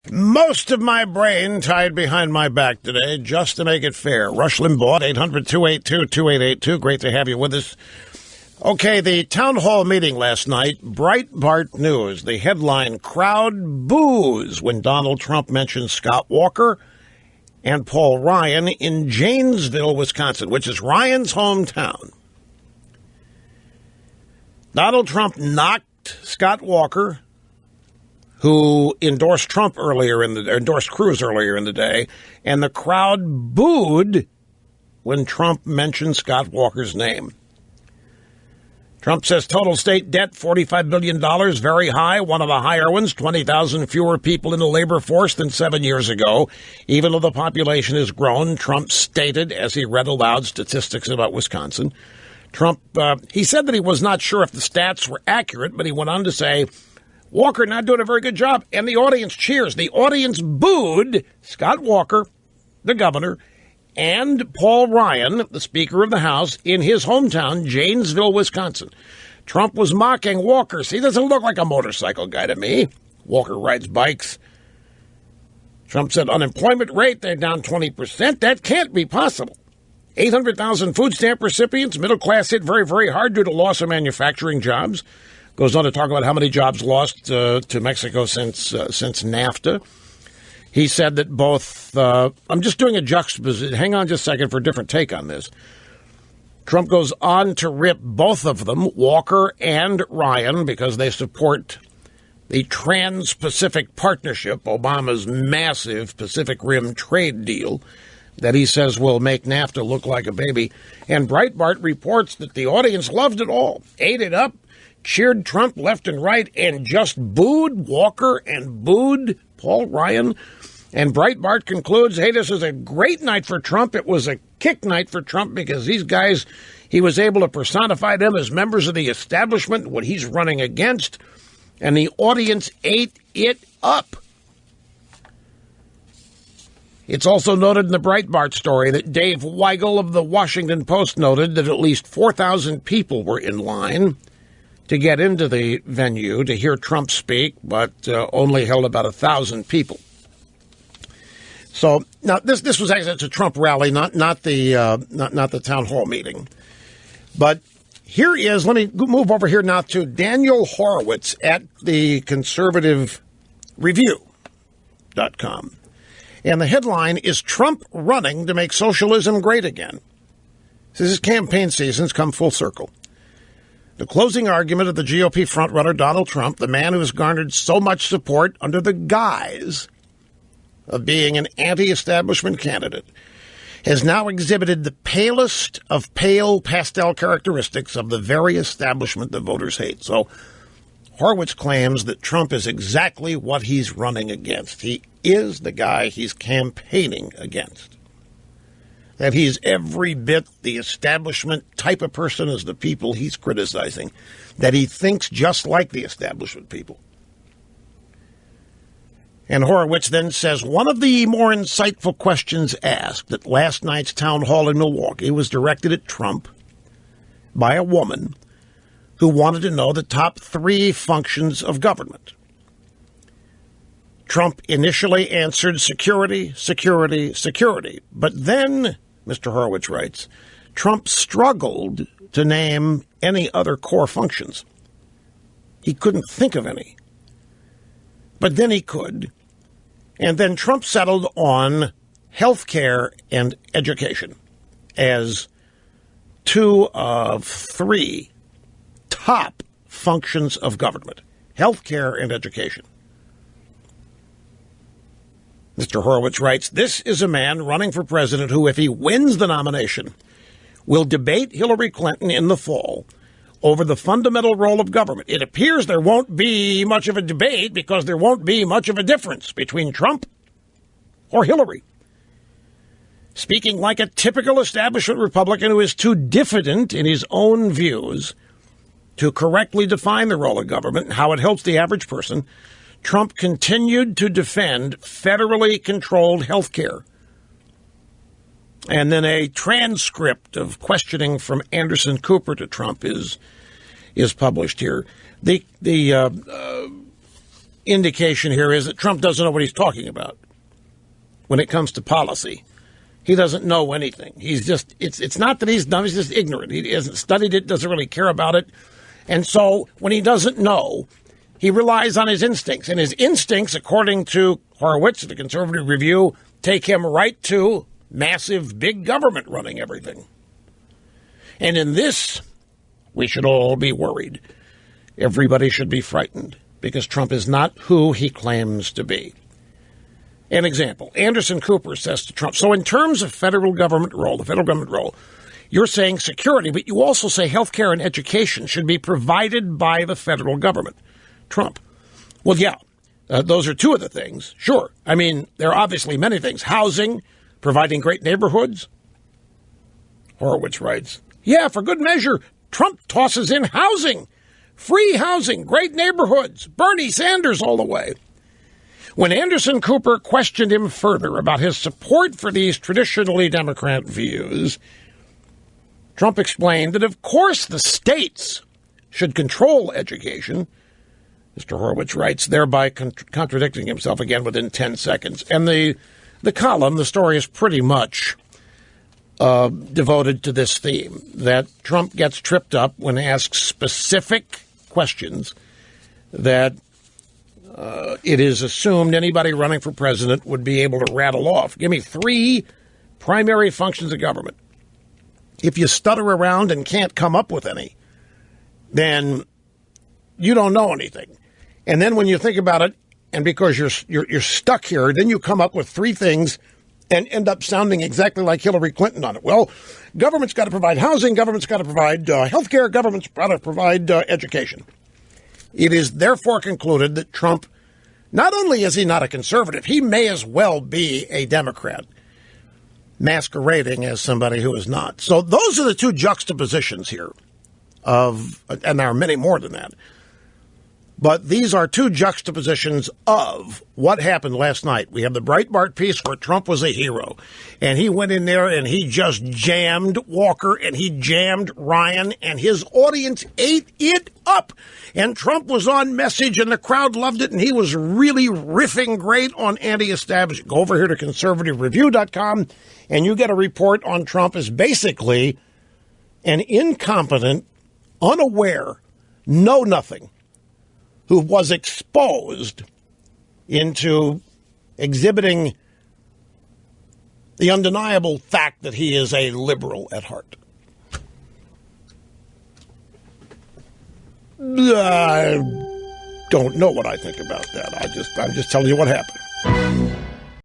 Most of my brain tied behind my back today just to make it fair. Rush Limbaugh, 800-282-2882. Great to have you with us. Okay, the town hall meeting last night, Breitbart News. The headline, crowd boos when Donald Trump mentions Scott Walker and Paul Ryan in Janesville, Wisconsin, which is Ryan's hometown. Donald Trump knocked Scott Walker, who endorsed Cruz earlier in the day, and the crowd booed when Trump mentioned Scott Walker's name. Trump says total state debt, $45 billion, very high, one of the higher ones, 20,000 fewer people in the labor force than 7 years ago. Even though the population has grown, Trump stated as he read aloud statistics about Wisconsin. Trump, he said that he was not sure if the stats were accurate, but he went on to say, Walker not doing a very good job, and the audience cheers. The audience booed Scott Walker, the governor, and Paul Ryan, the Speaker of the House, in his hometown, Janesville, Wisconsin. Trump was mocking Walker. He doesn't look like a motorcycle guy to me. Walker rides bikes. Trump said unemployment rate, they're down 20%. That can't be possible. 800,000 food stamp recipients, middle class hit very, very hard due to loss of manufacturing jobs. Goes on to talk about how many jobs lost to Mexico since NAFTA. He said that both, I'm just doing a juxtaposition. Hang on just a second for a different take on this. Trump goes on to rip both of them, Walker and Ryan, because they support the Trans-Pacific Partnership, Obama's massive Pacific Rim trade deal that he says will make NAFTA look like a baby. And Breitbart reports that the audience loved it all, ate it up, cheered Trump left and right, and just booed Walker and booed Paul Ryan. And Breitbart concludes, hey, this is a great night for Trump. It was a kick night for Trump because these guys, he was able to personify them as members of the establishment, what he's running against, and the audience ate it up. It's also noted in the Breitbart story that Dave Weigel of the Washington Post noted that at least 4,000 people were in line to get into the venue to hear Trump speak, but only held about 1,000 people. So now this was actually a Trump rally, not the town hall meeting. But here is, let me move over here now to Daniel Horowitz at the Conservative Review.com. And the headline is Trump running to make socialism great again. This is campaign season's come full circle. The closing argument of the GOP frontrunner Donald Trump, the man who has garnered so much support under the guise of being an anti-establishment candidate, has now exhibited the palest of pale pastel characteristics of the very establishment the voters hate. So Horowitz claims that Trump is exactly what he's running against. He is the guy he's campaigning against. That he's every bit the establishment type of person as the people he's criticizing. That he thinks just like the establishment people. And Horowitz then says one of the more insightful questions asked at last night's town hall in Milwaukee was directed at Trump by a woman who wanted to know the top 3 functions of government. Trump initially answered security, security, security. But then, Mr. Horowitz writes, Trump struggled to name any other core functions. He couldn't think of any. But then he could. And then Trump settled on health care and education as 2 of 3 top functions of government. Health care and education. Mr. Horowitz writes, this is a man running for president who, if he wins the nomination, will debate Hillary Clinton in the fall over the fundamental role of government. It appears there won't be much of a debate because there won't be much of a difference between Trump or Hillary. Speaking like a typical establishment Republican who is too diffident in his own views to correctly define the role of government and how it helps the average person, Trump continued to defend federally controlled health care. And then a transcript of questioning from Anderson Cooper to Trump is published here. The indication here is that Trump doesn't know what he's talking about when it comes to policy. He doesn't know anything. He's just, it's not that he's dumb, he's just ignorant. He hasn't studied it, doesn't really care about it. And so when he doesn't know, he relies on his instincts. And his instincts, according to Horowitz, the Conservative Review, take him right to massive big government running everything. And in this, we should all be worried. Everybody should be frightened because Trump is not who he claims to be. An example, Anderson Cooper says to Trump, so in terms of federal government role, you're saying security, but you also say health care and education should be provided by the federal government. Trump, well, yeah, those are two of the things. Sure. I mean, there are obviously many things. Housing, providing great neighborhoods. Horowitz writes, yeah, for good measure, Trump tosses in housing, free housing, great neighborhoods, Bernie Sanders all the way. When Anderson Cooper questioned him further about his support for these traditionally Democrat views, Trump explained that, of course, the states should control education. Mr. Horowitz writes, thereby contradicting himself again within 10 seconds. And the column, the story is pretty much devoted to this theme, that Trump gets tripped up when asked specific questions that it is assumed anybody running for president would be able to rattle off. Give me 3 primary functions of government. If you stutter around and can't come up with any, then you don't know anything. And then when you think about it, and because you're stuck here, then you come up with 3 things and end up sounding exactly like Hillary Clinton on it. Well, government's got to provide housing, government's got to provide health care, government's got to provide education. It is therefore concluded that Trump, not only is he not a conservative, he may as well be a Democrat, masquerading as somebody who is not. So those are the 2 juxtapositions here and there are many more than that. But these are 2 juxtapositions of what happened last night. We have the Breitbart piece where Trump was a hero. And he went in there and he just jammed Walker and he jammed Ryan. And his audience ate it up. And Trump was on message and the crowd loved it. And he was really riffing great on anti-establishment. Go over here to conservativereview.com and you get a report on Trump as basically an incompetent, unaware, know-nothing, who was exposed into exhibiting the undeniable fact that he is a liberal at heart. I don't know what I think about that. I'm just telling you what happened.